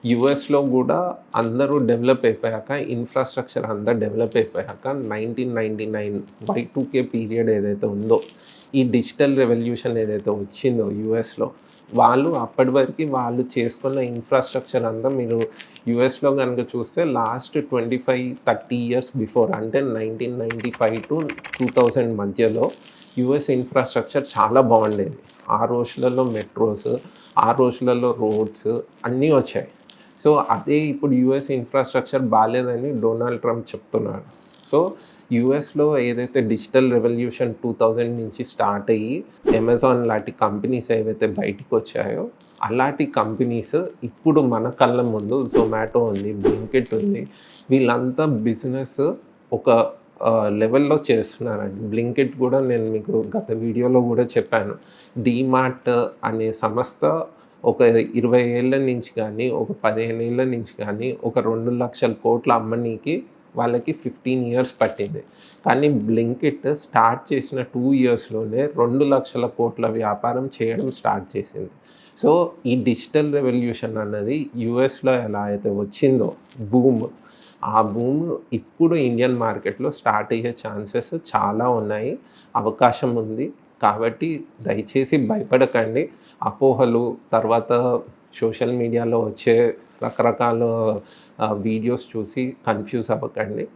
యూఎస్‌లో గూడా అందరూ డెవలప్ అయిపోయాక, ఇన్‌ఫ్రాస్ట్రక్చర్ అంతా డెవలప్ అయిపోయాక 1999 Y2K పీరియడ్ ఏదైతే ఉందో, ఈ డిజిటల్ రెవల్యూషన్ ఏదైతే వచ్చిందో యూఎస్‌లో, వాళ్ళు అప్పటి వరకి వాళ్ళు చేసుకున్న ఇన్‌ఫ్రాస్ట్రక్చర్ అంతా మీరు యూఎస్‌లో గనుక చూస్తే లాస్ట్ 25, 30 ఇయర్స్ బిఫోర్ అంటే 1995-2000 మధ్యలో యూఎస్ ఇన్‌ఫ్రాస్ట్రక్చర్ చాలా బాగుండేది. ఆ రోజులలో మెట్రోస్, ఆ రోజులలో రోడ్స్ అన్నీ వచ్చాయి. సో, అదే ఇప్పుడు యూఎస్ ఇన్‌ఫ్రాస్ట్రక్చర్ బాలేదని డొనాల్డ్ ట్రంప్ చెప్తున్నాడు. సో, యూఎస్‌లో ఏదైతే డిజిటల్ రెవల్యూషన్ 2000 నుంచి స్టార్ట్ అయ్యి, అమెజాన్ లాంటి కంపెనీస్ ఏవైతే బయటికొచ్చాయో, అలాంటి కంపెనీస్ ఇప్పుడు మన కళ్ళ ముందు జొమాటో ఉంది, బ్లింకిట్ ఉంది. వీళ్ళంతా బిజినెస్ ఒక లెవెల్‌లో చేస్తున్నారండి. బ్లింకిట్ గూడా నేను మీకు గత వీడియోలో గూడా చెప్పాను. డీమార్ట్ అనే సంస్థ ఒక 20 ఏళ్ల నుంచి గానీ, ఒక 15 ఏళ్ల నుంచి గానీ, ఒక 2,00,000 కోట్లు అమ్మనీకి వాళ్ళకి 15 ఇయర్స్ పట్టింది. కానీ బ్లింకిట్ స్టార్ట్ చేసిన 2 ఇయర్స్‌లోనే 2,00,000 కోట్ల వ్యాపారం చేయడం స్టార్ట్ చేసింది. సో, ఈ డిజిటల్ రెవల్యూషన్ అన్నది యూఎస్‌లో ఎలా అయితే వచ్చిందో బూమ్, ఆ బూమ్ ఇప్పుడు ఇండియన్ మార్కెట్‌లో స్టార్ట్ అయ్యే ఛాన్సెస్ చాలా ఉన్నాయి. అవకాశం ఉంది. కాబట్టి దయచేసి భయపడకండి. అపోహలు, తర్వాత సోషల్ మీడియాలో వచ్చే రకరకాల వీడియోస్ చూసి కన్‌ఫ్యూజ్ అవ్వకండి.